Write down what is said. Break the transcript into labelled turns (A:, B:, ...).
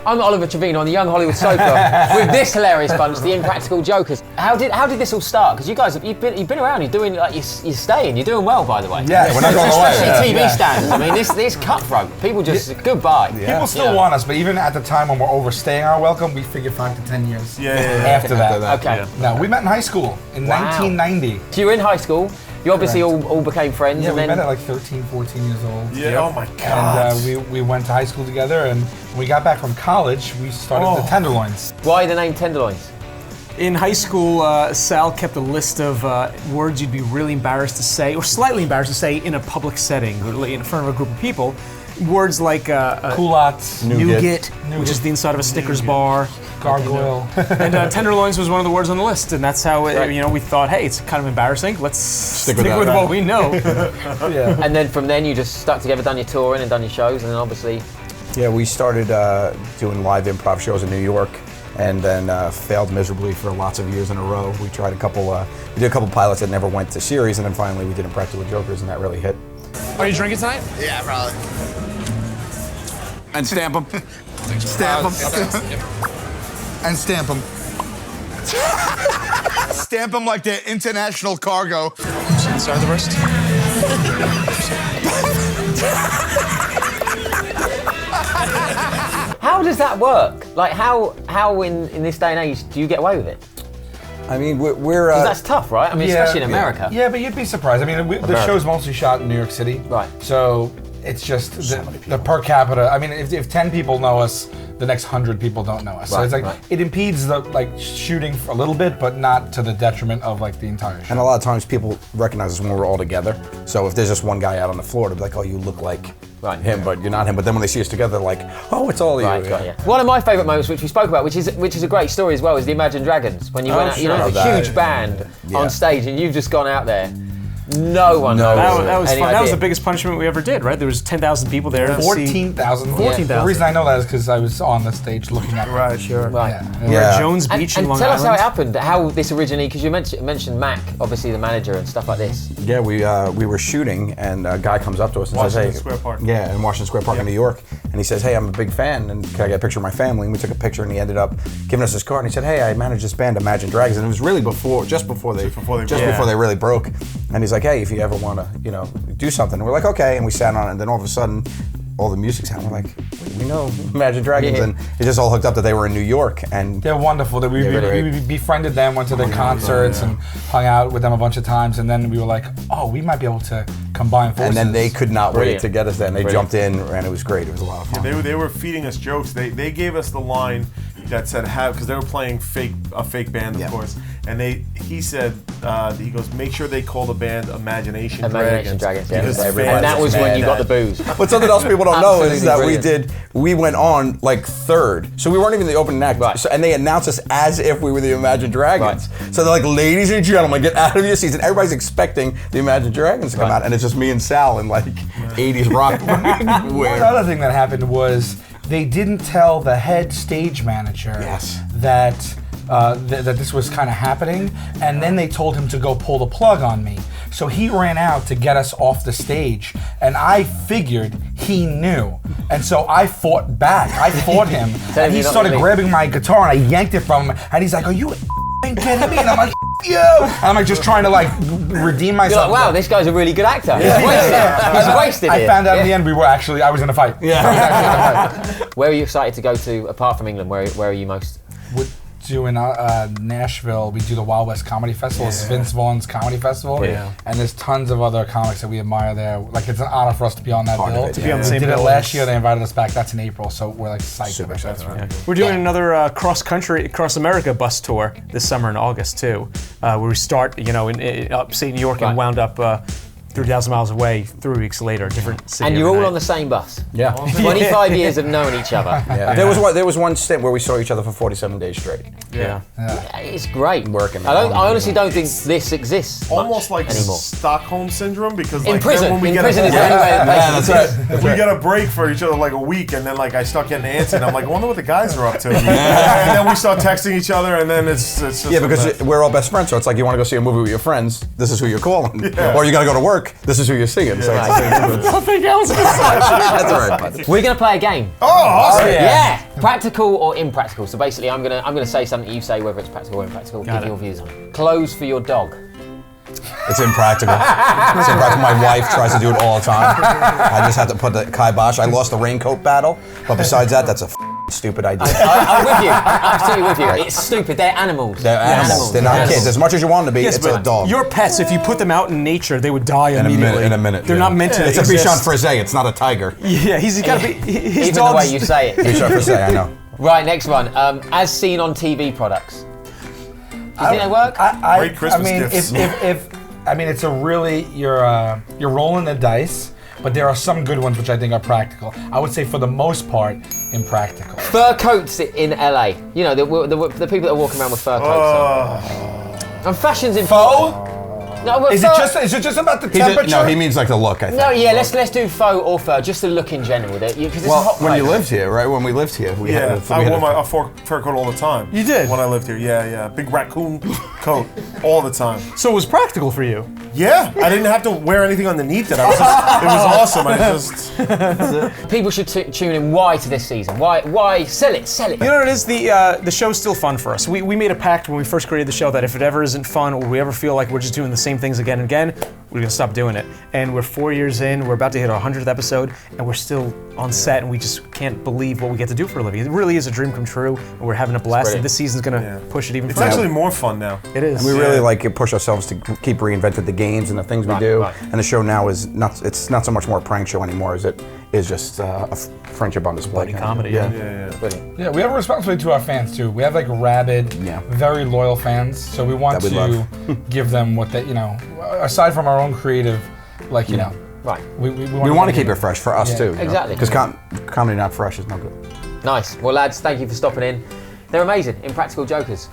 A: I'm Oliver Trevino on the Young Hollywood sofa with this hilarious bunch, the Impractical Jokers. How did this all start? Because you guys, you've been around. You're doing you're staying. You're doing well, by the way.
B: Yeah, we're not going away.
A: Especially TV standards. I mean, this cutthroat. People just goodbye.
B: Yeah. People still want us, but even at the time when we're overstaying our welcome, we figured 5 to 10 years. After that.
A: Okay.
B: No, we met in high school in 1990.
A: So you were in high school. You obviously all became friends.
B: Yeah,
A: and
B: we
A: then
B: met at like 13, 14 years old.
C: Yeah. Oh my God.
B: And we went to high school together, and when we got back from college, we started the Tenderloins.
A: Why the name Tenderloins?
D: In high school, Sal kept a list of words you'd be really embarrassed to say, or slightly embarrassed to say in a public setting, in front of a group of people. Words like
B: Culottes,
D: nougat, which is the inside of a Snickers bar.
B: Gargoyle.
D: And Tenderloins was one of the words on the list, and that's how we thought, hey, it's kind of embarrassing. Let's stick with what we know.
A: And then from then you just stuck together, done your touring and done your shows, and then obviously.
E: Yeah, we started doing live improv shows in New York, and then failed miserably for lots of years in a row. We tried we did a couple pilots that never went to series, and then finally we did Impractical Jokers, and that really hit.
F: Are you drinking tonight?
G: Yeah, probably.
F: And stamp them.
G: Stamp them. And stamp them. Stamp them like they're international cargo.
F: Inside the wrist.
A: How does that work? Like, how in this day and age do you get away with it?
E: I mean, we're
A: 'Cause that's tough, right? I mean, especially in America.
B: Yeah, but you'd be surprised. I mean, the show's mostly shot in New York City.
A: Right.
B: So it's just the per capita. I mean, if 10 people know us, the next 100 people don't know us. So it's like it impedes the shooting for a little bit, but not to the detriment of like the entire show.
E: And a lot of times people recognize us when we're all together. So if there's just one guy out on the floor, they'll be like, "Oh, you look like him, but you're not him." But then when they see us together, they're like, "Oh, it's all you."
A: Got you. One of my favourite moments, which we spoke about, which is a great story as well, is the Imagine Dragons. When you went out, you know, a huge band on stage, and you've just gone out there. No one knows.
D: That was fun. That was the biggest punishment we ever did, right? There was 10,000 people there.
B: 14,000. 14,000. The reason I know that is because I was on the stage looking at it.
D: Right, sure.
A: Right.
D: We were at Jones Beach in Long
A: Island.
D: Island.
A: Tell us how it happened, how this originated, because you mentioned Mac, obviously the manager and stuff like this.
E: Yeah, we were shooting, and a guy comes up to us and says, "Hey,"
C: Square Park.
E: Yeah, in Washington Square Park in New York, and he says, "Hey, I'm a big fan, and can I get a picture of my family?" And we took a picture, and he ended up giving us his card, and he said, "Hey, I manage this band, Imagine Dragons," and it was really just before they really broke. And he's like, "Hey, if you ever want to, do something," and we're like, "Okay," and we sat on it, and then all of a sudden, all the music's happening. We're like, "Wait, we know Imagine Dragons," and it just all hooked up that they were in New York, and
B: they're wonderful. We befriended them, went to their concerts, and hung out with them a bunch of times, and then we were like, "Oh, we might be able to combine forces."
E: And then they could not wait to get us there, and they jumped in, and it was great. It was a lot of fun.
C: Yeah, they were feeding us jokes. They gave us the line that said because they were playing a fake band, of course, and he said he goes, make sure they call the band Imagination Dragons.
A: And that was when you got the booze.
E: But something else people don't know is that we went on like third, so we weren't even the opening act, so, and they announced us as if we were the Imagine Dragons. So they're like, "Ladies and gentlemen, get out of your seats," and everybody's expecting the Imagine Dragons to come out, and it's just me and Sal in like 80s rock.
B: One other thing that happened was they didn't tell the head stage manager that this was kind of happening, and then they told him to go pull the plug on me. So he ran out to get us off the stage, and I figured he knew. And so I fought back. I fought him, and he started grabbing my guitar, and I yanked it from him, and he's like, "Are you kidding me?" And I'm like, "You!" And I'm like just trying to like redeem myself.
A: You're like, wow, this guy's a really good actor. He's wasted.
B: I found out in the end I was in a fight.
A: Where are you excited to go to, apart from England? Where are you most?
B: In Nashville, we do the Wild West Comedy Festival. It's Vince Vaughn's Comedy Festival, and there's tons of other comics that we admire there. Like, it's an honor for us to be on that bill.
D: To be on the same
B: bill. We did it
D: bill
B: last year. They invited us back. That's in April, so we're like psyched.
E: Super excited.
D: We're doing another cross America bus tour this summer in August too, where we start in upstate New York and wound up 3,000 miles away 3 weeks later, different city.
A: And you're all on the same bus.
E: Yeah.
A: 25 years of knowing each other.
E: Yeah. There was one stint where we saw each other for 47 days straight.
A: Yeah. It's great.
E: Working.
A: I honestly don't think this exists
C: almost like
A: anymore.
C: Stockholm syndrem, because
A: in
C: like
A: prison,
C: when we
A: is the only way
C: that's right. If we get a break for each other like a week, and then like I start getting antsy, and I'm like, I wonder what the guys are up to. And then we start texting each other, and then it's just
E: because we're all best friends. So it's like, you want to go see a movie with your friends, this is who you're calling, or you got to go to work. joke. This is who you're singing. So
D: Something else.
E: that's all right. Bud.
A: We're gonna play a game.
C: Oh, awesome.
A: Yeah. Practical or impractical. So basically, I'm gonna say something. You say whether it's practical or impractical.
D: Got
A: Give
D: it.
A: your views on it. Clothes for your dog.
E: It's impractical. It's impractical. My wife tries to do it all the time. I just have to put the kibosh. I lost the raincoat battle, but besides that, that's a stupid idea.
A: I'm with you. I'm absolutely with you. It's stupid. They're animals.
E: They're animals. They're not kids. As much as you want them to be,
D: Yes,
E: it's a
D: but
E: dog.
D: your pets, if you put them out in nature, they would die
E: in
D: immediately.
E: a minute.
D: They're not meant to
E: It's a
D: exist.
E: Bichon Frise. It's not a tiger.
D: Yeah, he's got to be. His
A: Even
D: dogs,
A: the way you say it.
E: Bichon Frise. I know.
A: Right, next one. As seen on TV products. Do you think they work?
C: Great Christmas gifts.
B: It's a really you're rolling the dice, but there are some good ones which I think are practical. I would say for the most part, impractical.
A: Fur coats in LA. You know, the people that are walking around with fur coats on. And fashion's in
B: Faux?
A: No,
B: Is it just about the temperature?
E: No, he means like the look, I think.
A: No, yeah, let's do faux or fur, just the look in general. Because it's a
E: Well,
A: hot
E: when you
A: place.
E: lived here, right? When we lived here, we
C: Yeah,
E: had
C: I wore my fur coat all the time.
D: You did?
C: When I lived here, yeah. Big raccoon coat all the time.
D: So it was practical for you.
C: Yeah, I didn't have to wear anything underneath it. It was awesome.
A: People should tune in. Why to this season? Why sell it? Sell it.
D: You know what it is? The show's still fun for us. We made a pact when we first created the show that if it ever isn't fun or we ever feel like we're just doing the same things again and again, we're gonna stop doing it. And we're 4 years in, we're about to hit our 100th episode, and we're still on set, and we just can't believe what we get to do for a living. It really is a dream come true, and we're having a blast, and this season's gonna push it even
C: It's
D: further.
C: actually more fun now.
D: It is.
E: And we really push ourselves to keep reinventing the games and the things we do.
A: right.
E: And the show now is not. It's not so much more a prank show anymore as it is just a friendship on display.
D: Buddy comedy, yeah.
A: Brilliant.
B: Yeah, we have a responsibility to our fans too. We have like rabid, very loyal fans. So we want
E: That we
B: to give them what they, aside from our own creative,
A: Right.
E: We want to keep it fresh for us too.
A: Exactly.
E: Because comedy not fresh is no good.
A: Nice. Well, lads, thank you for stopping in. They're amazing. Impractical Jokers.